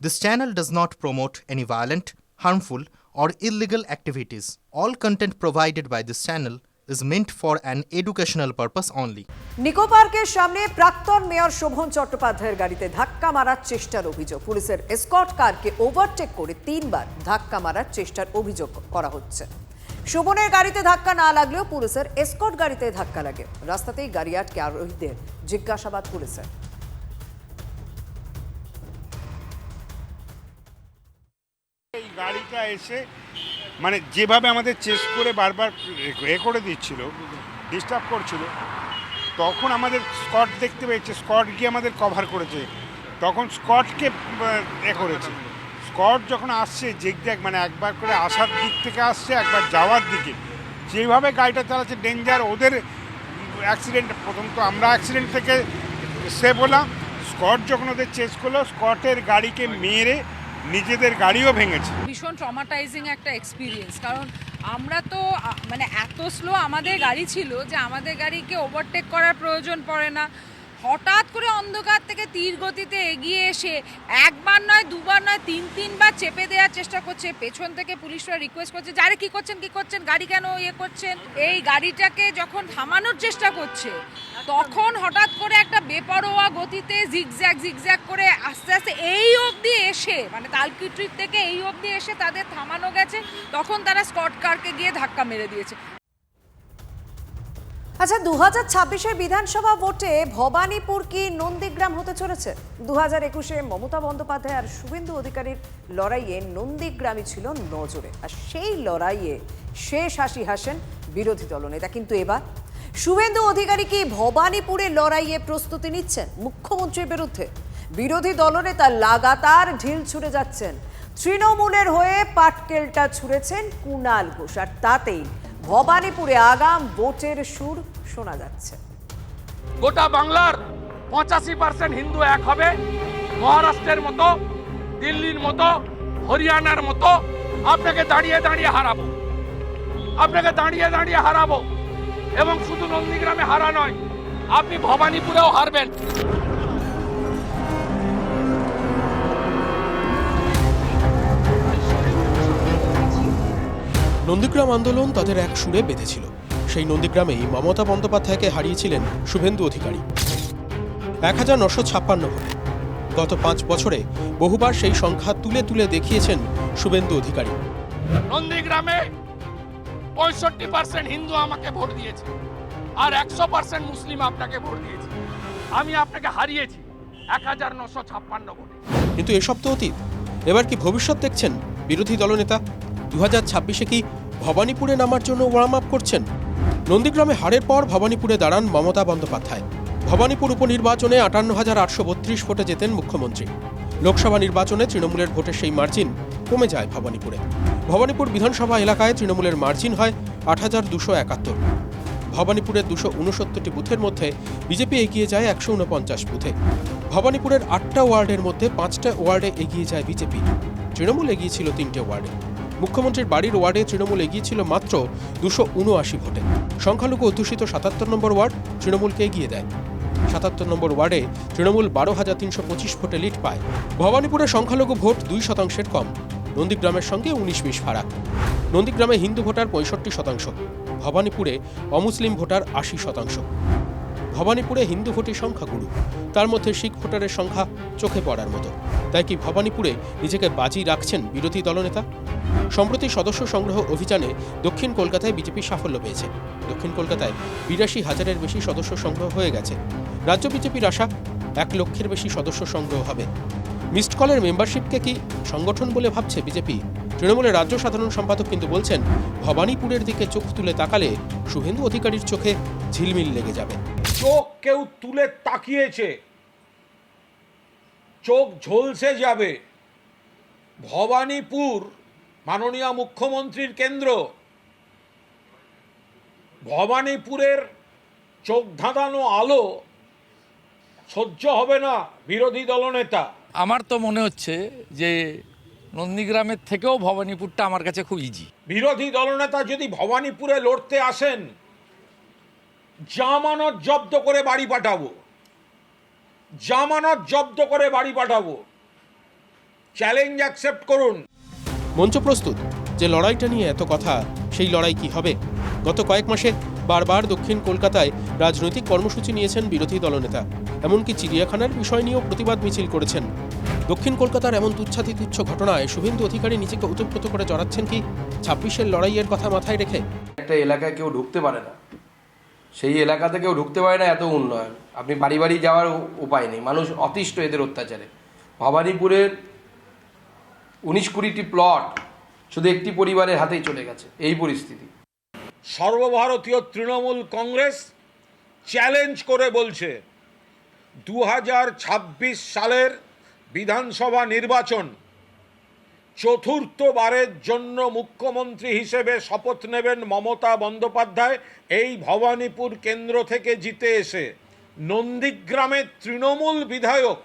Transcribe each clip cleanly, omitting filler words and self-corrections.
This channel does not promote any violent, harmful, or illegal activities. All content provided by this channel is meant for an educational purpose only. Nicco পার্কের সামনে প্রাক্তন mayor Sovan চট্টোপাধ্যায়ের গাড়িতে ধাক্কা মারার চেষ্টার অভিযোগ। পুলিশের এসকর্ট কারকে ওভারটেক করে 3 বার ধাক্কা মারার চেষ্টার অভিযোগ করা হচ্ছে। শোভনের গাড়িতে ধাক্কা না লাগলেও পুলিশের এসকর্ট গাড়িতে ধাক্কা লাগে। রাস্তাতেই গাড়ি আটকে আরোহীদের জিজ্ঞাসাবাদ পুলিশের। এই গাড়িটা এসে মানে যেভাবে আমাদের চেস করে বারবার করে দিচ্ছিল, ডিস্টার্ব করছিল, তখন আমাদের স্কট দেখতে পেয়েছে, স্কট গিয়ে আমাদের কভার করেছে, তখন স্কটকে করেছে। স্কট যখন আসছে জিগজ্যাগ মানে একবার করে আসার দিক থেকে আসছে, একবার যাওয়ার দিকে, যেভাবে গাড়িটা চালাচ্ছে ডেঞ্জার। ওদের অ্যাক্সিডেন্ট, প্রথম তো আমরা অ্যাক্সিডেন্ট থেকে সেভ হলাম, স্কট যখন ওদের চেস করলো, স্কটের গাড়িকে মেরে নিজেদের গাড়িও ভেঙেছে। ভীষণ ট্রমাটাইজিং একটা এক্সপিরিয়েন্স, কারণ আমরা তো মানে এত স্লো আমাদের গাড়ি ছিল যে আমাদের গাড়িকে ওভারটেক করার প্রয়োজন পড়ে না। হঠাৎ করে অন্ধকার থেকে তীর গতিতে এগিয়ে এসে একবার নয়, দুবার নয়, 3-3বার চেপে দেওয়ার চেষ্টা করছে। পেছন থেকে পুলিশরা রিকোয়েস্ট করছে, যারে কি করছেন, গাড়ি কেন করছেন। এই গাড়িটাকে যখন থামানোর চেষ্টা করছে, তখন হঠাৎ করে একটা বেপরোয়া গতিতে জিগজ্যাগ করে আস্তে আস্তে এই অবধি এসে, মানে তালকিট্রির থেকে এই অবধি এসে তাদের থামানো গেছে। তখন তারা স্কট কারকে গিয়ে ধাক্কা মেরে দিয়েছে। আচ্ছা, 2026-এর বিধানসভা ভোটে ভবানীপুর কি নন্দীগ্রাম হতে চলেছে? 2021-এ মমতা বন্দ্যোপাধ্যায় আর শুভেন্দু অধিকারীর লড়াইয়ে নন্দীগ্রামই ছিল নজরে, আর সেই লড়াইয়ে শেষ হাসি হাসেন বিরোধী দলনেতা। কিন্তু এবার শুভেন্দু অধিকারী কি ভবানীপুরের লড়াইয়ে প্রস্তুতি নিচ্ছেন মুখ্যমন্ত্রীর বিরুদ্ধে? বিরোধী দলনেতা লাগাতার ঢিল ছুড়ে যাচ্ছেন। তৃণমূলের হয়ে পাটকেলটা ছুড়েছেন কুণাল ঘোষ, আর তাতেই ভবানীপুরে আগাম ভোটের সুর শোনা যাচ্ছে। গোটা বাংলার 85% হিন্দু এক হবে। মহারাষ্ট্রের মতো, দিল্লির মতো, হরিয়ানার মতো আপনাকে দাঁড়িয়ে হারাবো। এবং শুধু নন্দীগ্রামে হারা নয়, আপনি ভবানীপুরেও হারবেন। নন্দীগ্রাম আন্দোলন তাদের এক সুরে বেঁধেছিল। সেই নন্দীগ্রামেই মমতা বন্দ্যোপাধ্যায়কে হারিয়েছিলেন শুভেন্দু অধিকারী 1956 ভোটে। গত 5 বছরে বহুবার সেই সংখ্যা তুলে দেখিয়েছেন শুভেন্দু অধিকারী। নন্দীগ্রামে 65% হিন্দু আমাকে ভোট দিয়েছে, আর 100% মুসলিম আপনাকে ভোট দিয়েছে। আমি আপনাকে হারিয়েছি 1956 ভোটে। কিন্তু এসব তো অতীত। এবার কি ভবিষ্যৎ দেখছেন বিরোধী দলনেতা? 2026-এ কি ভবানীপুরে নামার জন্য ওয়ার্ম আপ করছেন? নন্দীগ্রামে হারের পর ভবানীপুরে দাঁড়ান মমতা বন্দ্যোপাধ্যায়। ভবানীপুর উপনির্বাচনে 58,832 ভোটে জেতেন মুখ্যমন্ত্রী। লোকসভা নির্বাচনে তৃণমূলের ভোটের সেই মার্জিন কমে যায় ভবানীপুরে। ভবানীপুর বিধানসভা এলাকায় তৃণমূলের মার্জিন হয় 8,271। ভবানীপুরের 269টি বুথের মধ্যে বিজেপি এগিয়ে যায় 149 বুথে। ভবানীপুরের 8টা ওয়ার্ডের মধ্যে 5টা ওয়ার্ডে এগিয়ে যায় বিজেপি। তৃণমূল এগিয়েছিল 3টে ওয়ার্ডে। মুখ্যমন্ত্রীর বাড়ির ওয়ার্ডে তৃণমূল এগিয়েছিল মাত্র 279 ভোটে। সংখ্যালঘু অধ্যুষিত 77 নম্বর ওয়ার্ড তৃণমূলকে এগিয়ে দেয়। 77 নম্বর ওয়ার্ডে তৃণমূল 12,325 ভোটে লিড পায়। ভবানীপুরে সংখ্যালঘু ভোট 2% কম। নন্দীগ্রামের সঙ্গে 19-20 ফারাক। নন্দীগ্রামে হিন্দু ভোটার 65%, ভবানীপুরে অমুসলিম ভোটার 80%। ভবানীপুরে হিন্দু ভোটের সংখ্যাগুরু, তার মধ্যে শিখ ভোটারের সংখ্যা চোখে পড়ার মতো। তাই কি ভবানীপুরে নিজেকে বাজি রাখছেন বিরোধী দলনেতা? সম্প্রতি সদস্য সংগ্রহ অভিযানে দক্ষিণ কলকাতায় বিজেপি সাফল্য পেয়েছে। দক্ষিণ কলকাতায় 82,000-এর বেশি সদস্য সংগ্রহ হয়ে গেছে। রাজ্য বিজেপির আশা 1 লক্ষের বেশি সদস্য সংগ্রহ হবে। মিসড কলের মেম্বারশিপকে কি সংগঠন বলে ভাবছে বিজেপি? তৃণমূলের রাজ্য সাধারণ সম্পাদক কিন্তু বলছেন, ভবানীপুরের দিকে চোখ তুলে তাকালে শুভেন্দু অধিকারীর চোখে ঝিলমিল লেগে যাবে। চোখ কেউ তুলে তাকিয়েছে, চোখ ঝলসে যাবে। ভবানীপুর মাননীয় মুখ্যমন্ত্রীর কেন্দ্র। ভবানীপুরের চোখ ধাঁধানো আলো সহ্য হবে না বিরোধী দলনেতা। আমার তো মনে হচ্ছে যে নন্দীগ্রামের থেকেও ভবানীপুরটা আমার কাছে খুব ইজি। বিরোধী দলনেতা যদি ভবানীপুরে লড়তে আসেন, জামানত জব্দ করে বাড়ি পাঠাবো। চ্যালেঞ্জ অ্যাকসেপ্ট করুন। মঞ্চ প্রস্তুত যে লড়াইটা নিয়ে এত কথা, সেই লড়াই কি হবে? গত কয়েক মাসে বারবার দক্ষিণ কলকাতায় রাজনৈতিক কর্মসূচি নিয়েছেন বিরোধী দলনেতা, এমনকি চিড়িয়াখানার বিষয় নিয়েও প্রতিবাদ মিছিল করেছেন। দক্ষিণ কলকাতার এমন তুচ্ছ ঘটনায় শুভেন্দু অধিকারী নিজেকে ওতপ্রোত করে জড়াচ্ছেন কি 26-এর লড়াইয়ের কথা মাথায় রেখে? একটা এলাকায় কেউ ঢুকতে পারে না, সেই এলাকাতে কেউ ঢুকতে পারে না, এত উন্নয়ন, আপনি বাড়ি বাড়ি যাওয়ার উপায় নেই, মানুষ অতিষ্ঠ এদের অত্যাচারে। ভবানীপুরের 19-20টি প্লট শুধু একটি পরিবারের হাতেই চলে গেছে, এই পরিস্থিতি। সর্বভারতীয় তৃণমূল কংগ্রেস চ্যালেঞ্জ করে বলছে 2026 সালের বিধানসভা নির্বাচন চতুর্থবারের জন্য মুখ্যমন্ত্রী হিসেবে শপথ নেবেন মমতা বন্দ্যোপাধ্যায়। এই ভবানীপুর কেন্দ্র থেকে জিতে এসে নন্দীগ্রামের তৃণমূল বিধায়ক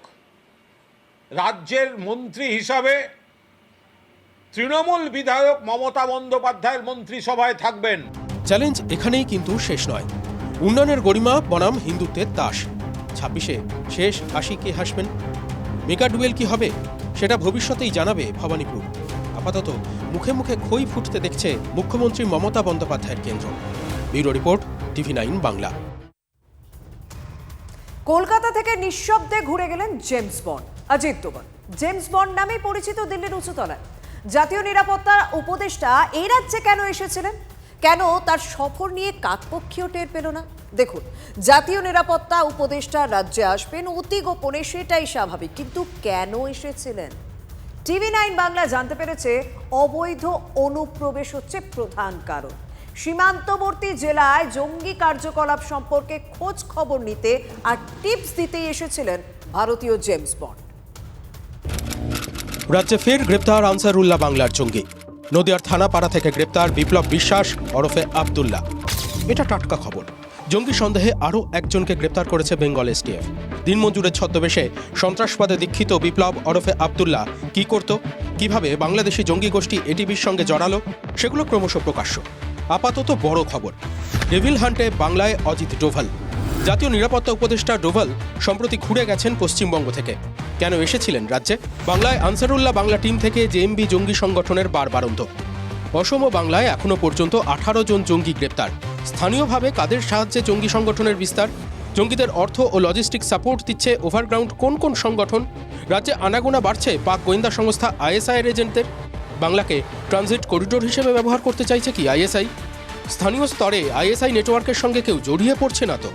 রাজ্যের মন্ত্রী হিসাবে তৃণমূল বিধায়ক মমতা বন্দ্যোপাধ্যায়ের মন্ত্রিসভায় থাকবেন। চ্যালেঞ্জ এখানেই কিন্তু শেষ নয়। উন্নয়নের গরিমা বনাম হিন্দুত্বের তাস। 26-এ শেষ হাসি কে হাসবেন? মেগা ডুয়েল কি হবে সেটা ভবিষ্যতেই জানাবে ভবানীপুর। আপাতত মুখে মুখে খই ফুটতে দেখছে মুখ্যমন্ত্রী মমতা বন্দ্যোপাধ্যায়ের কেন্দ্র। Bureau report, TV9 Bangla. Kolkata থেকে নিঃশব্দে ঘুরে গেলেন James bond Ajit Doval. James bond নামেই পরিচিত দিল্লির উঁচুতলায়। জাতীয় নিরাপত্তা উপদেষ্টা এই রাজ্যে কেন এসেছিলেন? কেন তার সফর নিয়ে কাকপক্ষীয় টের পেল না? দেখুন, জাতীয় নিরাপত্তা উপদেষ্টা রাজ্যে আসবেন অতি গোপনে, সেটাই স্বাভাবিক, কিন্তু কেন এসেছিলেন? TV9 বাংলা জানতে পেরেছে অবৈধ অনুপ্রবেশ হচ্ছে প্রধান কারণ। সীমান্তবর্তী জেলায় জঙ্গি কার্যকলাপ সম্পর্কে খোঁজ খবর নিতে আর টিপস দিতেই এসেছিলেন ভারতীয় জেমস বন্ড। রাজ্যে ফের গ্রেপ্তার আনসারুল্লাহ বাংলার জঙ্গি। নদিয়ার থানাপাড়া থেকে গ্রেপ্তার বিপ্লব বিশ্বাস ওরফে আব্দুল্লাহ। এটা টাটকা খবর। জঙ্গি সন্দেহে আরও একজনকে গ্রেপ্তার করেছে বেঙ্গল STF। দিনমজুরের ছদ্মবেশে সন্ত্রাসবাদে দীক্ষিত বিপ্লব ওরফে আব্দুল্লাহ কি করত, কিভাবে বাংলাদেশি জঙ্গি গোষ্ঠী ATVর সঙ্গে জড়ালো, সেগুলো ক্রমশ প্রকাশ্য। আপাতত বড় খবর, ডেভিল হান্টে বাংলায় অজিত ডোভাল। জাতীয় নিরাপত্তা উপদেষ্টা ডোভাল সম্প্রতি ঘুরে গেছেন পশ্চিমবঙ্গ থেকে। কেন এসেছিলেন রাজ্যে? বাংলায় আনসারুল্লাহ বাংলা টিম থেকে JMB জঙ্গি সংগঠনের বারবারন্ত। অসম ও বাংলায় এখনও পর্যন্ত 18 জন জঙ্গি গ্রেপ্তার। স্থানীয়ভাবে কাদের সাহায্যে জঙ্গি সংগঠনের বিস্তার? জঙ্গিদের অর্থ ও লজিস্টিক সাপোর্ট দিচ্ছে ওভারগ্রাউন্ড কোন কোন সংগঠন? রাজ্যে আনাগোনা বাড়ছে পাক গোয়েন্দা সংস্থা ISI এর এজেন্টদের। বাংলাকে ট্রানজিট করিডোর হিসেবে ব্যবহার করতে চাইছে কি ISI? স্থানীয় স্তরে ISI নেটওয়ার্কের সঙ্গে কেউ জড়িয়ে পড়ছে না তো?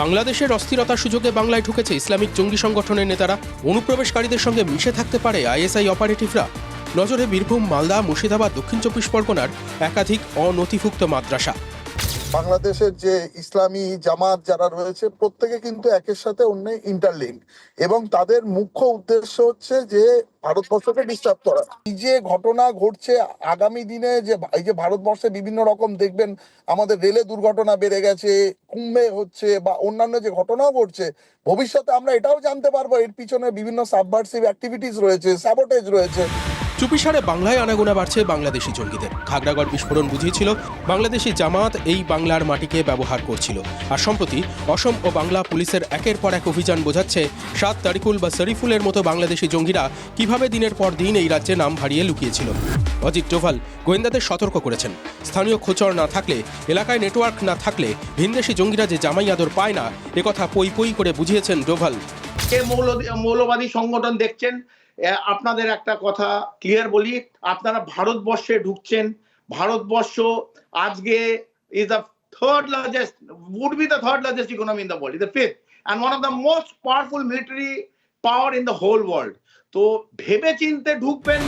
বাংলাদেশের অস্থিরতার সুযোগে বাংলায় ঢুকেছে ইসলামিক জঙ্গি সংগঠনের নেতারা। অনুপ্রবেশকারীদের সঙ্গে মিশে থাকতে পারে ISI অপারেটিভরা। নজরে বীরভূম, মালদা, মুর্শিদাবাদ, দক্ষিণ 24 পরগনার একাধিক অনথিভুক্ত মাদ্রাসা। বাংলাদেশের যে ইসলামী জামাত যারা রয়েছে প্রত্যেকে কিন্তু একের সাথে অন্য ইন্টারলিঙ্ক, এবং তাদের মুখ্য উদ্দেশ্য হচ্ছে যে ভারতবর্ষকে ডিস্টার্ব করা। এই যে ঘটনা ঘটছে আগামী দিনে, যে এই যে ভারতবর্ষে বিভিন্ন রকম দেখবেন আমাদের রেলে দুর্ঘটনা বেড়ে গেছে, কুম্ভে হচ্ছে বা অন্যান্য যে ঘটনাও ঘটছে, ভবিষ্যতে আমরা এটাও জানতে পারবো এর পিছনে বিভিন্ন সাবভার্সিভ অ্যাক্টিভিটিস রয়েছে, স্যাবোটেজ রয়েছে। চুপিসারে বাংলায় আনাগোনা বাড়ছে বাংলাদেশি জঙ্গিদের। খাগড়াগড় বিস্ফোরণ বুঝিয়েছিল বাংলাদেশি জামাত এই বাংলার মাটিকে ব্যবহার করছিল। আর সম্প্রতি অসম ও বাংলা পুলিশের একের পর এক অভিযান বোঝাচ্ছে সাদ তারিকুল বা শরীফুলের মতো বাংলাদেশি জঙ্গিরা কিভাবে দিনের পর দিন এই রাজ্যে নাম ভারিয়ে লুকিয়েছিল। অজিত ডোভাল গোয়েন্দাদের সতর্ক করেছেন, স্থানীয় খোঁচর না থাকলে, এলাকায় নেটওয়ার্ক না থাকলে ভিনদেশি জঙ্গিরা যে জামাই আদর পায় না, একথা পই পই করে বুঝিয়েছেন ডোভাল। মৌলবাদী সংগঠন দেখছেন, আপনাদের একটা কথা ক্লিয়ার বলি, আপনারা ভারতবর্ষে ঢুকছেন। ভারতবর্ষ আজকে is the third largest, would be the third largest economy in the world, is the fifth and one of the most powerful military power in the whole world. তো ভেবে চিন্তে ঢুকবেন।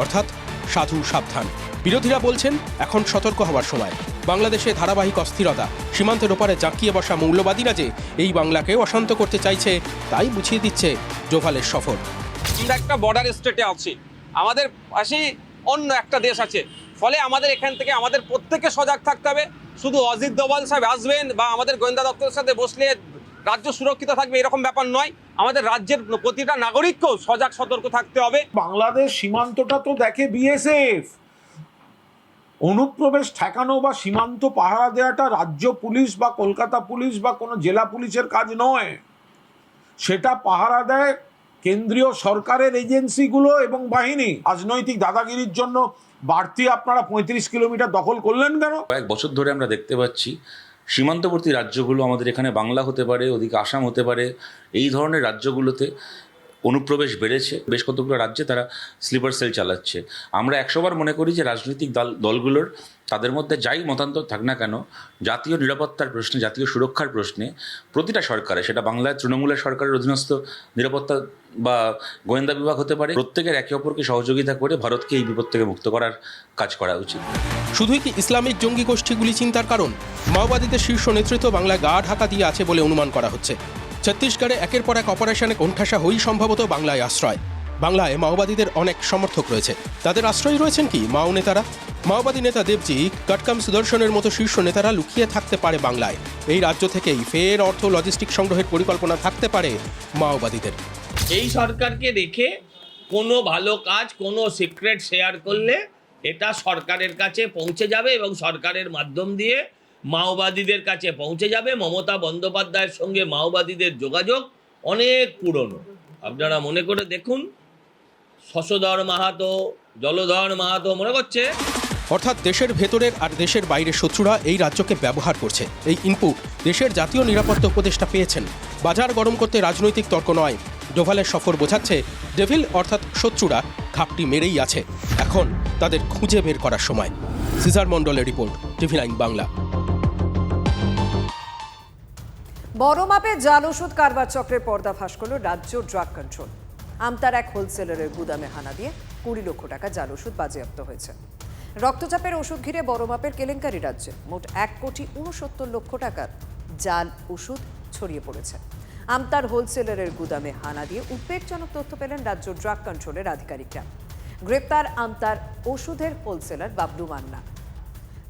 অর্থাৎ সাধু সাবধান। বিরোধীরা বলছেন এখন সতর্ক হওয়ার সময়। বাংলাদেশে ধারাবাহিক অস্থিরতা, সীমান্তের ওপারে জাঁকিয়ে বসা মৌলবাদীরা যে এই বাংলাকে অশান্ত করতে চাইছে, তাই বুঝিয়ে দিচ্ছে ডোভালের সফর। আমরা একটা বর্ডার স্টেটে আছি, আমাদের পাশেই অন্য একটা দেশ আছে, ফলে আমাদের এখান থেকে আমাদের প্রত্যেকে সজাগ থাকতে হবে। শুধু অজিত ডোভাল সাহেব আসবেন বা আমাদের গোয়েন্দা দপ্তরের সাথে বসলে রাজ্য সুরক্ষিত থাকবে এরকম ব্যাপার নয়। আমাদের রাজ্যের প্রতিটা নাগরিককেও সজাগ সতর্ক থাকতে হবে। বাংলাদেশ সীমান্তটা তো দেখে BSF। অনুপ্রবেশ ঠেকানো বা সীমান্ত পাহারা দেওয়াটা রাজ্য পুলিশ বা কলকাতা পুলিশ বা কোনো জেলা পুলিশের কাজ নয়, সেটা পাহারা দেয় কেন্দ্রীয় সরকারের এজেন্সিগুলো এবং বাহিনী রাজনৈতিক দাদাগিরির জন্য বাড়তি আপনারা 35 কিলোমিটার দখল করলেন কেন? কয়েক বছর ধরে আমরা দেখতে পাচ্ছি সীমান্তবর্তী রাজ্যগুলো, আমাদের এখানে বাংলা হতে পারে, ওদিকে আসাম হতে পারে, এই ধরনের রাজ্যগুলোতে অনুপ্রবেশ বেড়েছে। বেশ কতগুলো রাজ্যে তারা স্লিপার সেল চালাচ্ছে। আমরা 100 বার মনে করি যে রাজনৈতিক দলগুলোর তাদের মধ্যে যাই মতান্তর থাক না কেন, জাতীয় নিরাপত্তার প্রশ্নে, জাতীয় সুরক্ষার প্রশ্নে প্রতিটা সরকারে, সেটা বাংলায় তৃণমূলের সরকারের অধীনস্থ নিরাপত্তা বা গোয়েন্দা বিভাগ হতে পারে, প্রত্যেকের একে অপরকে সহযোগিতা করে ভারতকে এই বিপদ থেকে মুক্ত করার কাজ করা উচিত। শুধুই কি ইসলামিক জঙ্গি গোষ্ঠীগুলি চিন্তার কারণ? মাওবাদীদের শীর্ষ নেতৃত্ব বাংলায় গা ঢাকা দিয়ে আছে বলে অনুমান করা হচ্ছে। ছত্তিশগড়ে একের পর এক অপারেশনে কোণঠাসা হয়েই সম্ভবত বাংলায় আশ্রয়। বাংলায় মাওবাদীদের অনেক সমর্থক রয়েছে, তাদের আশ্রয় রয়েছেন কি মাও নেতারা? মাওবাদী নেতা দেবজি, কটকম সুদর্শনের মতো শীর্ষ নেতারা লুকিয়ে থাকতে পারে বাংলায়। এই রাজ্য থেকেই ফের অর্থ লজিস্টিক সংগ্রহের পরিকল্পনা থাকতে পারে মাওবাদীদের। এই সরকারকে রেখে কোনো ভালো কাজ, কোনো সিক্রেট শেয়ার করলে এটা সরকারের কাছে পৌঁছে যাবে এবং সরকারের মাধ্যম দিয়ে মাওবাদীদের কাছে পৌঁছে যাবে। মমতা বন্দ্যোপাধ্যায়ের সঙ্গে মাওবাদীদের যোগাযোগ অনেক পুরনো। আপনারা মনে করে দেখুন, শশধর মাহাতো, জলধর মাহাতো, মনে করছে। অর্থাৎ দেশের ভেতরের আর দেশের বাইরের শত্রুরা এই রাজ্যকে ব্যবহার করছে। এই ইনপুট দেশের জাতীয় নিরাপত্তা উপদেষ্টা পেয়েছেন। বাজার গরম করতে রাজনৈতিক তর্ক নয়, ডোভালের সফর বোঝাচ্ছে ডেভিল অর্থাৎ শত্রুরা ঘাপটি মেরেই আছে। এখন তাদের খুঁজে বের করার সময়। সিজার মণ্ডলের রিপোর্ট, TV9 বাংলা। বড় মাপে জাল ওষুধ কারবার চক্রের পর্দাফাঁস করল রাজ্য ড্রাগ কন্ট্রোল। আমতার এক হোলসেলারের গুদামে হানা দিয়ে 20 লক্ষ টাকা জাল ওষুধ বাজেয়াপ্ত হয়েছে। রক্তচাপের ওষুধ ঘিরে বড় মাপের কেলেঙ্কারি রাজ্যে। মোট 1,69,00,000 টাকার জাল ওষুধ ছড়িয়ে পড়েছে। আমতার হোলসেলারের গুদামে হানা দিয়ে উদ্বেগজনক তথ্য পেলেন রাজ্য ড্রাগ কন্ট্রোলের আধিকারিকরা। গ্রেপ্তার আমতার ওষুধের হোলসেলার বাবলু মান্না।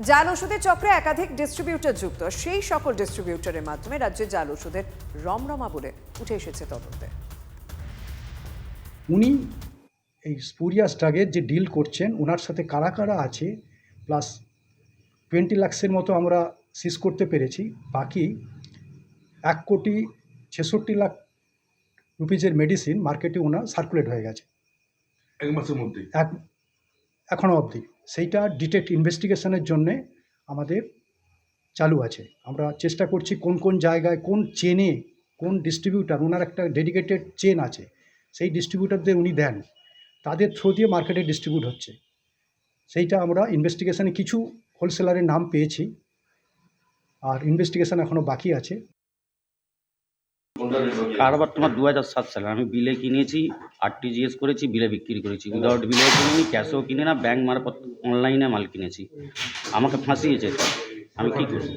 জাল ওষুধের চক্রে একাধিক ডিস্ট্রিবিউটর যুক্ত। সেই সকল ডিস্ট্রিবিউটরের মাধ্যমে রাজ্যে জাল ওষুধের রমরমা বলে উঠে এসেছে তদন্তে। উনি এই স্পুরিয়াস ড্রাগের যে ডিল করছেন, ওনার সাথে কারা কারা আছে, প্লাস 20 লাখের মতো আমরা সিজ করতে পেরেছি। বাকি 1,66,00,000 রুপিজের মেডিসিন মার্কেটে ওনার সার্কুলেট হয়ে গেছে 1 মাসের মধ্যে, এখনও অবধি। সেইটা ডিটেক্ট ইনভেস্টিগেশনের জন্যে আমাদের চালু আছে। আমরা চেষ্টা করছি কোন কোন জায়গায়, কোন চেনে, কোন ডিস্ট্রিবিউটার, ওনার একটা ডেডিকেটেড চেন আছে, সেই ডিস্ট্রিবিউটারদের উনি দেন, তাদের থ্রু দিয়ে মার্কেটে ডিস্ট্রিবিউট হচ্ছে। সেইটা আমরা ইনভেস্টিগেশনে কিছু হোলসেলারের নাম পেয়েছি, আর ইনভেস্টিগেশন এখনও বাকি আছে। কারবার তোমার 2007 সালে আমি বিলে কিনেছি, RTGS করেছি, বিলে বিক্রি করেছি। উইদাউট বিলে কিনিনি, ক্যাশও কিনে না, ব্যাংক মারফত অনলাইনে মাল কিনেছি। আমাকে ফাঁসিয়েছে। আমি কী করি?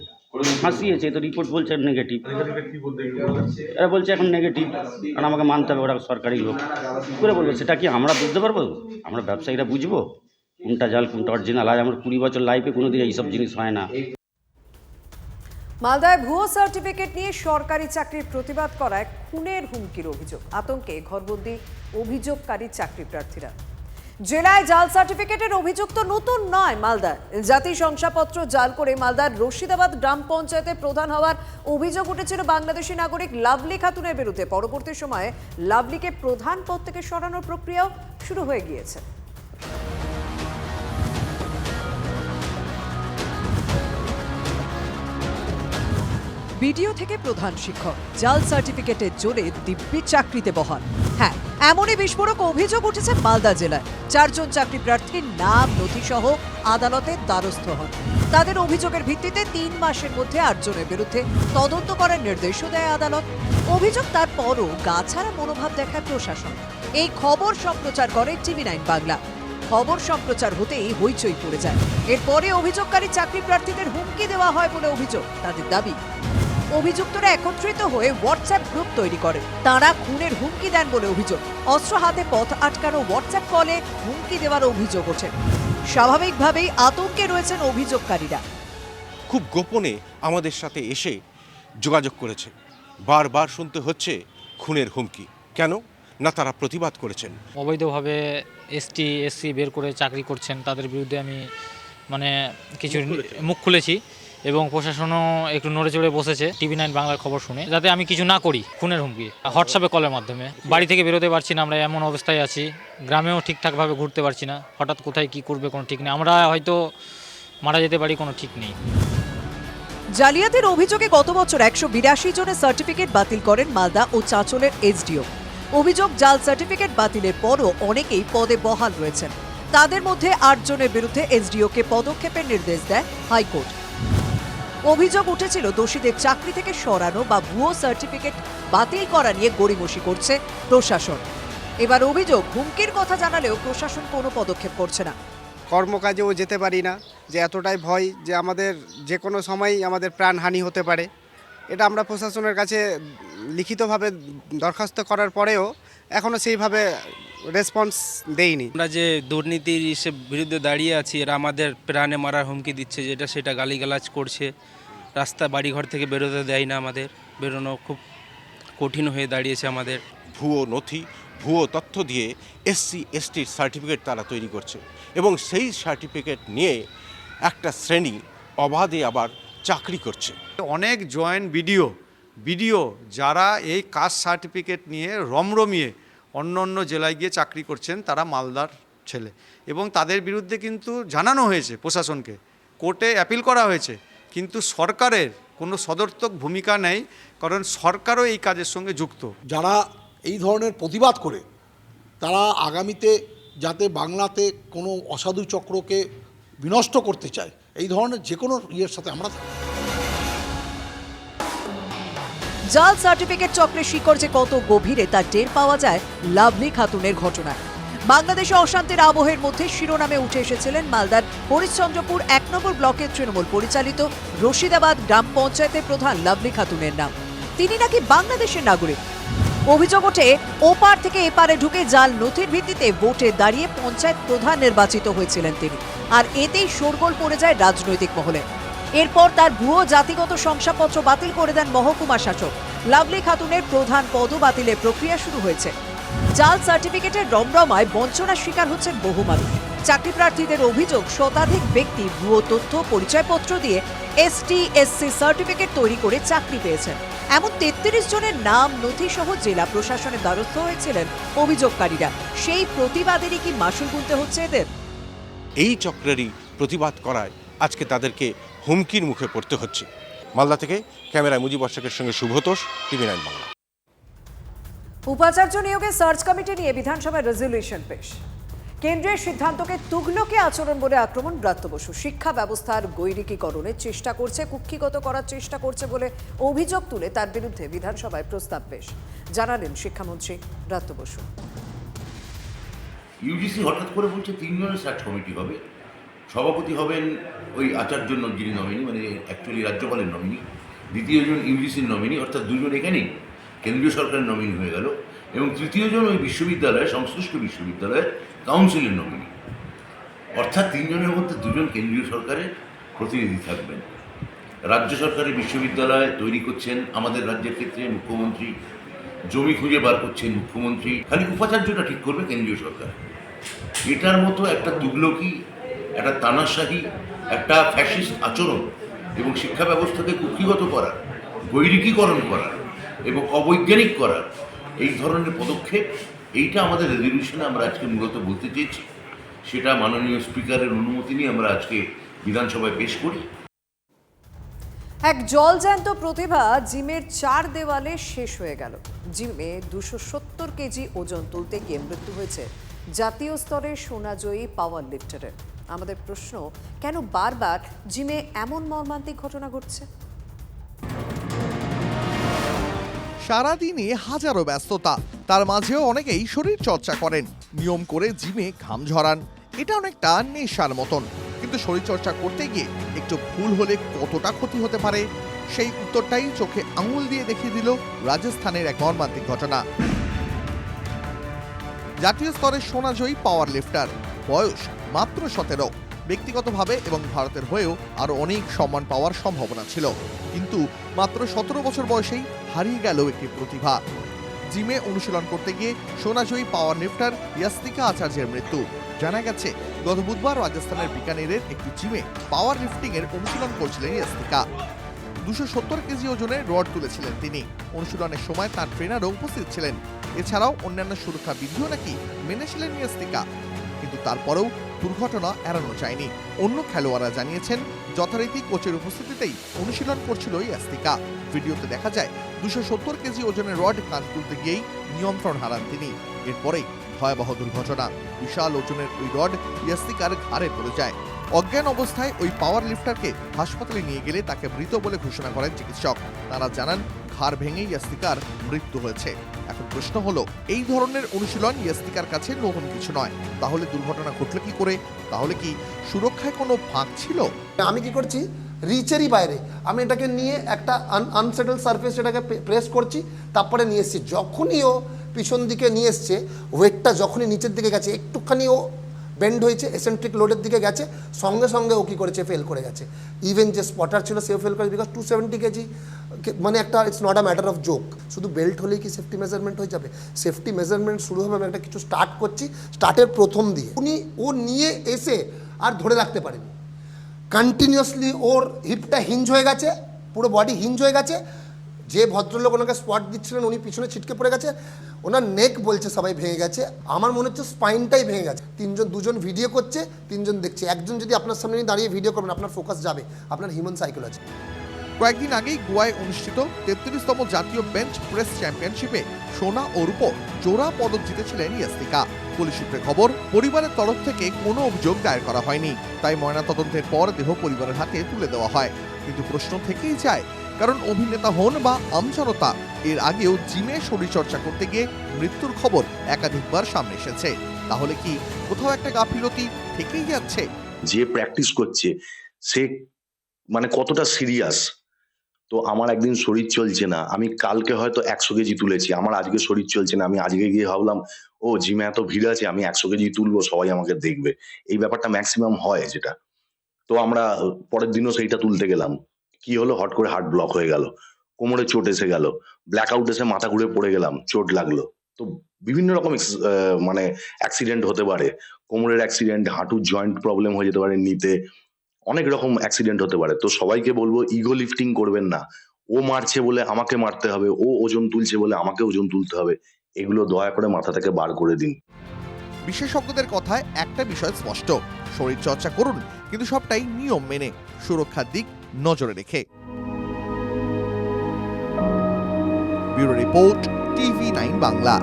ফাঁসিয়েছে তো, রিপোর্ট বলছে নেগেটিভ। এরা বলছে এখন নেগেটিভ, কারণ আমাকে মানতে হবে, ওরা সরকারি লোক। কী করে বলবো? সেটা কি আমরা বুঝতে পারবো? আমরা ব্যবসায়ীরা বুঝবো কোনটা জাল কোনটা অরিজিনাল? আজ আমার 20 বছর লাইফে কোনোদিন এইসব জিনিস হয় না। মালদায় ভুয়ো সার্টিফিকেট নিয়ে সরকারি চাকরির প্রতিবাদ করায় খুনের হুমকির অভিযোগ। আতঙ্কে ঘরবন্দি অভিযোগকারী চাকরি প্রার্থীরা। জেলায় জাল সার্টিফিকেটের অভিযোগ তো নতুন নয়। মালদার জাতি শংসাপত্র জাল করে মালদার রশিদাবাদ গ্রাম পঞ্চায়েতের প্রধান হওয়ার অভিযোগ উঠেছিল বাংলাদেশি নাগরিক লাভলি খাতুনের বিরুদ্ধে। পরবর্তী সময়ে লাভলিকে প্রধান পদ থেকে সরানোর প্রক্রিয়াও শুরু হয়ে গিয়েছে। বিডিও থেকে প্রধান শিক্ষক, জাল সার্টিফিকেটের জোরে দিব্যি চাকরিতে বহাল। হ্যাঁ, এমনই বিস্ফোরক অভিযোগ উঠেছে মালদা জেলায়। 4 জন চাকরি প্রার্থীর নাম নথিসহ আদালতের দ্বারস্থ হন। তাদের অভিযোগের ভিত্তিতে 3 মাসের মধ্যে 8 জনের বিরুদ্ধে তদন্ত করার নির্দেশও দেয় আদালত। অভিযোগ তারপরও গাছাড়া মনোভাব দেখায় প্রশাসন। এই খবর সম্প্রচার করে TV9 বাংলা। খবর সম্প্রচার হতেই হইচই পড়ে যায়। এরপরে অভিযোগকারী চাকরি প্রার্থীদের হুমকি দেওয়া হয় বলে অভিযোগ। তাদের দাবি, অভিযুক্তরা একত্রিত হয়ে হোয়াটসঅ্যাপ গ্রুপ তৈরি করে। তারা খুনের হুমকি দেন বলে অভিযোগ। অস্ত্র হাতে পথ আটকানো হোয়াটসঅ্যাপ কলে হুমকি দেওয়ার অভিযোগ ওঠে। স্বাভাবিকভাবেই আতঙ্কে রয়েছেন অভিযোগকারীরা। খুব গোপনে আমাদের সাথে এসে যোগাযোগ করেছে। বারবার শুনতে হচ্ছে খুনের হুমকি। কেন না, তারা প্রতিবাদ করেছেন। অবৈধভাবে ST SC বের করে চাকরি করছেন, তাদের বিরুদ্ধে আমি কিছু মুখ খুলেছি এবং প্রশাসনও একটু নড়ে চড়ে বসেছে TV9 বাংলার খবর শুনে, যাতে আমি কিছু না করি। খুনের হুমকি হোয়াটসঅ্যাপে কলের মাধ্যমে, বাড়ি থেকে বেরোতে পারছি না, আমরা এমন অবস্থায় আছি, গ্রামেও ঠিকঠাকভাবে ঘুরতে পারছি না, হঠাৎ কোথায় কি করবে কোনো ঠিক নেই, আমরা হয়তো মারা যেতে পারি, কোনো ঠিক নেই। জালিয়াতির অভিযোগে গত বছর 182 জনের সার্টিফিকেট বাতিল করেন মালদা ও চাঁচলের এসডিও। অভিযোগ, জাল সার্টিফিকেট বাতিলের পরও অনেকেই পদে বহাল রয়েছেন। তাদের মধ্যে 8 জনের বিরুদ্ধে এসডিওকে পদক্ষেপের নির্দেশ দেয় হাইকোর্ট। অভিযোগ উঠেছিল দোষীদের চাকরি থেকে সরানো বা ভুয়ো সার্টিফিকেট বাতিল করা নিয়ে গড়িমসি করছে প্রশাসন। এবার অভিযোগ, হুমকির কথা জানালেও প্রশাসন কোনো পদক্ষেপ করছে না। কর্মকাজেও যেতে পারি না, যে এতটাই ভয় যে আমাদের যে কোনো সময়ই আমাদের প্রাণহানি হতে পারে। এটা আমরা প্রশাসনের কাছে লিখিতভাবে দরখাস্ত করার পরেও এখনও সেইভাবে রেসপন্স দেয়নি। আমরা যে দুর্নীতির বিরুদ্ধে দাঁড়িয়ে আছি, এরা আমাদের প্রাণে মারার হুমকি দিচ্ছে, যেটা সেটা গালিগালাজ করছে, রাস্তা বাড়িঘর থেকে বেরোতে দেয় না, আমাদের বেরোনো খুব কঠিন হয়ে দাঁড়িয়েছে আমাদের। ভুয়ো নথি, ভুয়ো তথ্য দিয়ে SC STর সার্টিফিকেট তারা তৈরি করছে এবং সেই সার্টিফিকেট নিয়ে একটা শ্রেণী অবাধে আবার চাকরি করছে। অনেক জয়েন্ট বিডিও যারা এই কাস্ট সার্টিফিকেট নিয়ে রমরমিয়ে অন্য অন্য জেলায় গিয়ে চাকরি করছেন, তারা মালদার ছেলে, এবং তাদের বিরুদ্ধে কিন্তু জানানো হয়েছে প্রশাসনকে, কোর্টে অ্যাপিল করা হয়েছে, কিন্তু সরকারের কোনো সদর্থক ভূমিকা নেই, কারণ সরকারও এই কাজের সঙ্গে যুক্ত। যারা এই ধরনের প্রতিবাদ করে তারা আগামীতে যাতে বাংলাতে কোনো অসাধু চক্রকে বিনষ্ট করতে চায়, এই ধরনের যে কোনো ইয়ের সাথে আমরা জাল সার্টিফিকেট চক্রের শিকড় যে কত গভীরে তা টের পাওয়া যায় লাভলি খাতুনের ঘটনায়। বাংলাদেশে অশান্তির আবহের মধ্যে শিরোনামে উঠে এসেছিলেন মালদার হরিশ্চন্দ্রপুর 1 নম্বর ব্লকের তৃণমূল পরিচালিত রশিদাবাদ গ্রাম পঞ্চায়েতের প্রধান লাভলি খাতুনের নাম। তিনি নাকি বাংলাদেশের নাগরিক। অভিযোগ ওঠে, ওপার থেকে এপারে ঢুকে জাল নথির ভিত্তিতে ভোটে দাঁড়িয়ে পঞ্চায়েত প্রধান নির্বাচিত হয়েছিলেন তিনি, আর এতেই শোরগোল পড়ে যায় রাজনৈতিক মহলে। এরপর তার ভুয়ো জাতিগত শংসাপত্র বাতিল করে দেন মহকুমা শাসক। লাভলি খাতুনের প্রধান পদ বাতিলের প্রক্রিয়া শুরু হয়েছে। জাল সার্টিফিকেটের রমরমায় বঞ্চনার শিকার হচ্ছেন বহু মানুষ। চাকরি প্রার্থীদের অভিযোগ, শতাধিক ব্যক্তি ভুয়ো তথ্য পরিচয়পত্র দিয়ে ST SC সার্টিফিকেট তৈরি করে চাকরি পেয়েছেন। এমন 33 জনের নাম নথি সহ জেলা প্রশাসনের দ্বারস্থ হয়েছিলেন অভিযোগকারীরা। সেই প্রতিবাদেরই কি মাসুল গুনতে হচ্ছে এদের? এই চক্রেরই প্রতিবাদ করায় আজকে তাদেরকে হুমকির মুখে পড়তে হচ্ছে। মালদা থেকে ক্যামেরায় মুজিব বর্ষাকের সঙ্গে শুভতোষ, TV9 বাংলা। উপাচার্য নিয়োগে সার্চ কমিটি নিয়ে বিধানসভায় রেজলিউশন পেশ। কেন্দ্রের সিদ্ধান্তকে তুগলকি আচরণ বলে আক্রমণ ব্রাত্য বসু। শিক্ষা ব্যবস্থার গৈরিকীকরণের চেষ্টা করছে, কুক্ষিগত করার চেষ্টা করছে বলে অভিযোগ তুলে তার বিরুদ্ধে বিধানসভায় প্রস্তাব পেশ। জানালেন শিক্ষামন্ত্রী ব্রাত্য বসু। ইউজিসি হঠাৎ করে বলছে 3 জনের সার্চ কমিটি হবে, সভাপতি হবেন ওই আচার্য যিনি নমিনি, মানে অ্যাকচুয়ালি রাজ্যপালের নমিনি, দ্বিতীয়জন ইউজিসির নমিনি, অর্থাৎ 2 জন এখানেই কেন্দ্রীয় সরকারের নমিনি হয়ে গেল, এবং তৃতীয়জন ওই বিশ্ববিদ্যালয়ের সংশ্লিষ্ট বিশ্ববিদ্যালয়ের কাউন্সিলের নমিনি, অর্থাৎ 3 জনের মধ্যে 2 জন কেন্দ্রীয় সরকারের প্রতিনিধি থাকবেন। রাজ্য সরকারের বিশ্ববিদ্যালয় তৈরি করছেন আমাদের রাজ্যের ক্ষেত্রে মুখ্যমন্ত্রী, জমি খুঁজে বার করছেন মুখ্যমন্ত্রী, খালি উপাচার্যটা ঠিক করবে কেন্দ্রীয় সরকার। এটার মতো একটা তুগলকি, একটা তানাশাহি, একটা ফ্যাসিস্ট আচরণ এবং শিক্ষা ব্যবস্থাকে কুক্ষিগত করার, গৈরিকীকরণ করার এবং অবৈজ্ঞানিক করার এই ধরনের পদক্ষেপ, এইটা আমাদের রেজলিউশনে আমরা আজকে মূলত বলতে চেয়েছি। সেটা মাননীয় স্পিকারের অনুমতি নিয়ে আমরা আজকে বিধানসভায় পেশ করি। এক জলজ্যান্ত প্রতিভা জিমের 4 দেওয়ালে শেষ হয়ে গেল। জিমে 270 কেজি ওজন তুলতে গিয়ে মৃত্যু হয়েছে জাতীয় স্তরের সোনাজয়ী পাওয়ার লিফটারের। আমাদের প্রশ্ন, কেন বারবার জিমে এমন মর্মান্তিক ঘটনা ঘটছে? সারাদিনে হাজারো ব্যস্ততা, তার মাঝেও অনেকেই শরীর চর্চা করেন, নিয়ম করে জিমে ঘাম ঝরান। এটা অনেকটা নেশার মতন, কিন্তু শরীর চর্চা করতে গিয়ে একটু ভুল হলে কতটা ক্ষতি হতে পারে, সেই উত্তরটাই চোখে আঙুল দিয়ে দেখিয়ে দিল রাজস্থানের এক মর্মান্তিক ঘটনা। জাতীয় স্তরের সোনাজয়ী পাওয়ার লিফটার, বয়স মাত্র 17। ব্যক্তিগতভাবে এবং ভারতের হয়েও আরও অনেক সম্মান পাওয়ার সম্ভাবনা ছিল, কিন্তু মাত্র 17 বছর বয়সেই হারিয়ে গেল একটি প্রতিভা। জিমে অনুশীলন করতে গিয়ে সোনাজয়ী পাওয়ার লিফটার ইয়াস্তিকা আচার্যের মৃত্যু। জানা গেছে গত বুধবার রাজস্থানের বিকানেরের একটি জিমে পাওয়ার লিফটিং এর অনুশীলন করছিলেন ইয়াস্তিকা। 270 কেজি ওজনের রড তুলেছিলেন তিনি। অনুশীলনের সময় তার ট্রেনারও উপস্থিত ছিলেন। এছাড়াও অন্যান্য সুরক্ষা বিধিও নাকি মেনেছিলেন ইয়াস্তিকা, কিন্তু তারপরেও দুর্ঘটনা এড়ানো যায়নি। অন্য খেলোয়াড়রা জানিয়েছেন যথারীতি কোচের উপস্থিতিতেই অনুশীলন করছিল ইয়াস্তিকা। ভিডিওতে দেখা যায় 270 কেজি ওজনের রড কাঁধ তুলতে গিয়েই নিয়ন্ত্রণ হারান তিনি। এরপরেই ভয়াবহ দুর্ঘটনা। বিশাল ওজনের ওই রড ইয়াস্তিকার ঘাড়ে পড়ে যায়। অজ্ঞান অবস্থায় ওই পাওয়ার লিফটারকে হাসপাতালে নিয়ে গেলে তাকে মৃত বলে ঘোষণা করেন চিকিৎসক। তারা জানান ঘাড় ভেঙে ইয়াস্তিকার মৃত্যু হয়েছে। এখন প্রশ্ন হলো, এই ধরনের অনুশীলন ইয়াস্তিকার কাছে নতুন কিছু নয়, তাহলে দুর্ঘটনা ঘটল কি করে? তাহলে কি সুরক্ষায় কোনো ফাঁক ছিল? আমি কি করছি, রিচেরই বাইরে আমি এটাকে নিয়ে একটা আনসেটেল সারফেস এটাকে প্রেস করছি, তারপরে নিয়ে এসেছি। যখনই ও পিছন দিকে নিয়ে এসছে, ওয়েটটা যখনই নিচের দিকে গেছে, একটুখানি ও বেন্ড হয়েছে, এসেন্ট্রিক লোডের দিকে গেছে, সঙ্গে সঙ্গে ও কী করেছে, ফেল করে গেছে। ইভেন যে স্পটার ছিল সেও ফেল করেছে, বিকজ 270 কেজি মানে একটা, it's not a matter of joke. শুধু বেল্ট হলেই কি সেফটি মেজারমেন্ট হয়ে যাবে? সেফটি মেজারমেন্ট শুরু হবে, আমি একটা কিছু স্টার্ট করছি, স্টার্টের প্রথম দিয়ে ও নিয়ে এসে আর ধরে রাখতে পারেনি। কন্টিনিউয়াসলি ওর হিপটা হিঞ্জ হয়ে গেছে, পুরো বডি হিঞ্জ হয়ে গেছে। যে ভদ্রলোক ওনাকে স্পট দিচ্ছিলেন উনি পিছনে ছিটকে পড়ে গেছে, ওনার নেক বলছে সবাই ভেঙে গেছে। আমার মনে হচ্ছে স্পাইনটাই ভেঙে গেছে। দুজন ভিডিও করছে, তিনজন দেখছে। একজন যদি আপনার সামনে দাঁড়িয়ে ভিডিও করবেন, আপনার ফোকাস যাবে, আপনার হিউম্যান সাইকোলজি। কয়েকদিন আগেই গোয়ায় অনুষ্ঠিত 33তম জাতীয় বেঞ্চ প্রেস চ্যাম্পিয়নশিপে সোনা ও রূপো জোড়া পদক জিতেছিলেন ইয়াস্তিকা। পুলিশ সূত্রে খবর, পরিবারের তরফ থেকে কোনো অভিযোগ দায়ের করা হয়নি, তাই ময়নাতদন্তের পর দেহ পরিবারের হাতে তুলে দেওয়া হয়। কিন্তু প্রশ্ন থেকেই যায়, কারণ অভিনেতা হন বা আমজনতা, এর আগেও জিমে শরীরচর্চা করতে গিয়ে মৃত্যুর খবর একাধিকবার সামনে এসেছে। তাহলে কি কোথাও একটা গাফিলতি থেকেই যাচ্ছে? যে প্র্যাকটিস করছে সে মানে কতটা সিরিয়াস। তো আমার একদিন শরীর চলছে না, আমি কালকে হয়তো 100 কেজি তুলেছি, আমার আজকে শরীর চলছে না, আমি আজকে গিয়ে ভাবলাম ও জিমে এত ভিড় আছে, আমি 100 কেজি তুলবো, সবাই আমাকে দেখবে। এই ব্যাপারটা ম্যাক্সিমাম হয় যেটা। তো আমরা পরের দিনও সেইটা তুলতে গেলাম, কি হলো, হট করে হার্ট ব্লক হয়ে গেল, কোমরে চোট এসে গেল, ব্ল্যাক আউট এসে মাথা ঘুরে পড়ে গেলাম, চোট লাগলো। তো বিভিন্ন রকম মানে অ্যাক্সিডেন্ট হতে পারে, কোমরের অ্যাক্সিডেন্ট, হাঁটুর জয়েন্ট প্রবলেম হয়ে যেতে পারে, নিতে অনেক রকম অ্যাক্সিডেন্ট হতে পারে। তো সবাইকে বলবো ইগো লিফটিং করবেন না। ও মারছে বলে আমাকে মারতে হবে, ও ওজন তুলছে বলে আমাকে ওজন তুলতে হবে, এগুলো দয়া করে মাথা থেকে বার করে দিন। বিশেষজ্ঞদের কথায় একটা বিষয় স্পষ্ট, শরীর চর্চা করুন, কিন্তু সবটাই নিয়ম মেনে, সুরক্ষার দিক নজরে রেখে। Bureau report, TV9 Bangla.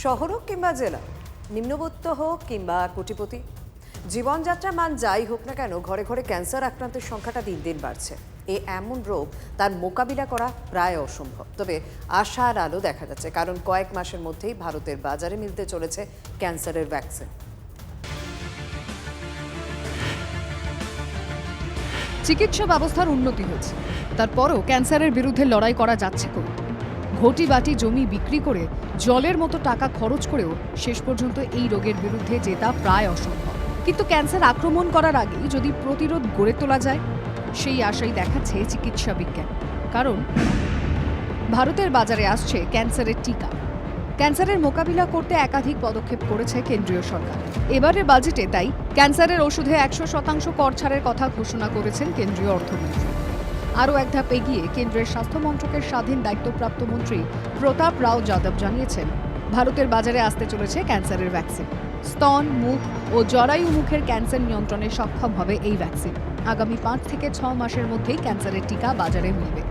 শহর হোক কিংবা জেলা, নিম্নবিত্ত হোক কিংবা কোটিপতি, জীবনযাত্রার মান যাই হোক না কেন, ঘরে ঘরে ক্যান্সার আক্রান্তের সংখ্যাটা দিন দিন বাড়ছে। এমন রোগ তার মোকাবিলা করা প্রায় অসম্ভব। তবে আশার আলো দেখা যাচ্ছে, কারণ কয়েক মাসের মধ্যেই ভারতের বাজারে মিলতে চলেছে ক্যান্সারের ভ্যাকসিন। চিকিৎসা ব্যবস্থার উন্নতি হয়েছে, তারপরও ক্যান্সারের বিরুদ্ধে লড়াই করা যাচ্ছে কই? ঘটি বাটি জমি বিক্রি করে জলের মতো টাকা খরচ করেও শেষ পর্যন্ত এই রোগের বিরুদ্ধে জেতা প্রায় অসম্ভব। কিন্তু ক্যান্সার আক্রমণ করার আগেই যদি প্রতিরোধ গড়ে তোলা যায়, সেই আশাই দেখাচ্ছে চিকিৎসা বিজ্ঞান। কারণ ভারতের বাজারে আসছে ক্যান্সারের টিকা। ক্যান্সারের মোকাবিলা করতে একাধিক পদক্ষেপ করেছে কেন্দ্রীয় সরকার। এবারের বাজেটে তাই ক্যান্সারের ওষুধে 100% কর ছাড়ের কথা ঘোষণা করেছেন কেন্দ্রীয় অর্থমন্ত্রী। আরও এক ধাপ এগিয়ে কেন্দ্রের স্বাস্থ্য মন্ত্রকের স্বাধীন দায়িত্বপ্রাপ্ত মন্ত্রী প্রতাপ রাও যাদব জানিয়েছেন, ভারতের বাজারে আসতে চলেছে ক্যান্সারের ভ্যাকসিন। স্তন, মুখ ও জরায়ু মুখের ক্যান্সার নিয়ন্ত্রণে সক্ষম হবে এই ভ্যাকসিন। আগামী 5 থেকে 6 মাসের মধ্যেই ক্যান্সারের টিকা বাজারে মিলবে।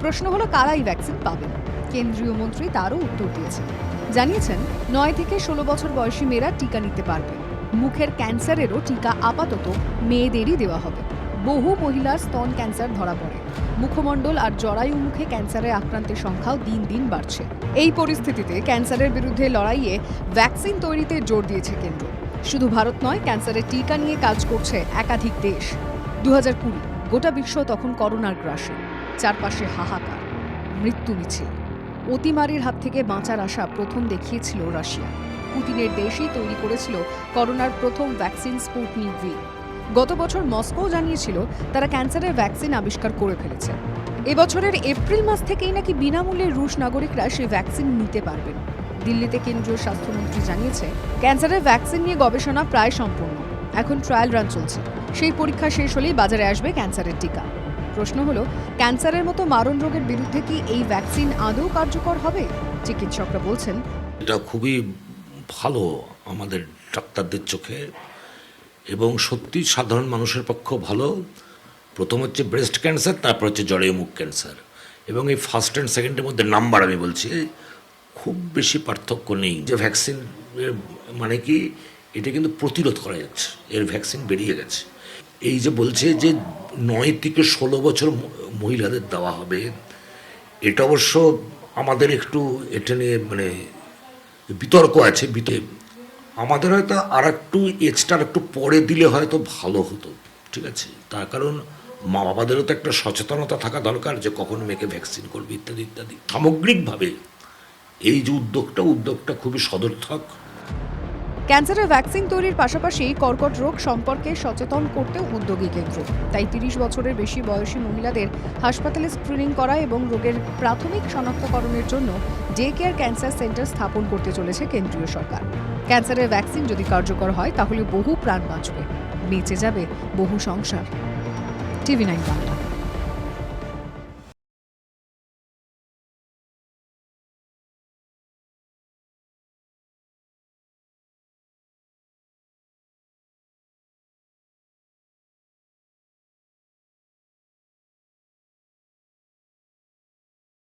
প্রশ্ন হলো, কারা এই ভ্যাকসিন পাবেন? কেন্দ্রীয় মন্ত্রী তারও উত্তর দিয়েছেন। জানিয়েছেন 9 থেকে 16 বছর বয়সী মেয়েরা টিকা নিতে পারবে। মুখের ক্যান্সারেরও টিকা আপাতত মেয়েদেরই দেওয়া হবে। বহু মহিলার স্তন ক্যান্সার ধরা পড়ে। মুখমণ্ডল আর জরায়ু মুখে ক্যান্সারে আক্রান্তের সংখ্যাও দিন দিন বাড়ছে। এই পরিস্থিতিতে ক্যান্সারের বিরুদ্ধে লড়াইয়ে ভ্যাকসিন তৈরিতে জোর দিয়েছে কেন্দ্র। শুধু ভারত নয়, ক্যান্সারের টিকা নিয়ে কাজ করছে একাধিক দেশ। 2020 গোটা বিশ্ব তখন করোনার গ্রাসে, চারপাশে হাহাকার, মৃত্যু মিছিল। অতিমারির হাত থেকে বাঁচার আশা প্রথম দেখিয়েছিল রাশিয়া। পুতিনের দেশই তৈরি করেছিল করোনার প্রথম ভ্যাকসিন স্পুটনিক ভি। গত বছর মস্কো জানিয়েছিল তারা ক্যান্সারের ভ্যাকসিন আবিষ্কার করে ফেলেছে। এবছরের এপ্রিল মাস থেকেই নাকি বিনামূল্যে রুশ নাগরিকরা সেই ভ্যাকসিন নিতে পারবেন। দিল্লিতে কেন্দ্রীয় স্বাস্থ্যমন্ত্রী জানিয়েছে ক্যান্সারের ভ্যাকসিন নিয়ে গবেষণা প্রায় সম্পূর্ণ, এখন ট্রায়াল রান চলছে। সেই পরীক্ষা শেষ হলেই বাজারে আসবে ক্যান্সারের টিকা। প্রশ্ন হলো, ক্যান্সারের মতো মারণ রোগের বিরুদ্ধে কি এই ভ্যাকসিন আদৌ কার্যকর হবে? চিকিৎসকরা বলছেন এটা খুবই ভালো আমাদের ডাক্তারদের চোখে এবং সত্যি সাধারণ মানুষের পক্ষেও ভালো। প্রথম হচ্ছে ব্রেস্ট ক্যান্সার, তারপর হচ্ছে জরায়ু মুখ ক্যান্সার, এবং এই ফার্স্ট অ্যান্ড সেকেন্ডের মধ্যে নাম্বার আমি বলছি খুব বেশি পার্থক্য নেই। যে ভ্যাকসিন মানে কি, এটা কিন্তু প্রতিরোধ করা যাচ্ছে, এর ভ্যাকসিন বেরিয়ে গেছে। এই যে বলছে যে 9 থেকে 16 বছর মহিলাদের দেওয়া হবে, এটা অবশ্য আমাদের একটু এটা নিয়ে মানে বিতর্ক আছে। আমাদের হয়তো আর একটু এজটা একটু পরে দিলে হয়তো ভালো হতো, ঠিক আছে? তার কারণ মা বাবাদেরও তো একটা সচেতনতা থাকা দরকার যে কখন মেয়েকে ভ্যাকসিন করবে ইত্যাদি ইত্যাদি। সামগ্রিকভাবে এই যে উদ্যোগটা খুবই সদর্থক। ক্যান্সারের ভ্যাকসিন তৈরির পাশাপাশি কর্কট রোগ সম্পর্কে সচেতন করতেও উদ্যোগী কেন্দ্র। তাই 30 বছরের বেশি বয়সী মহিলাদের হাসপাতালে স্ক্রিনিং করা এবং রোগের প্রাথমিক শনাক্তকরণের জন্য ডে কেয়ার ক্যান্সার সেন্টার স্থাপন করতে চলেছে কেন্দ্রীয় সরকার। ক্যান্সারের ভ্যাকসিন যদি কার্যকর হয় তাহলে বহু প্রাণ বাঁচবে, বেঁচে যাবে বহু সংসার। TV9 বাংলা।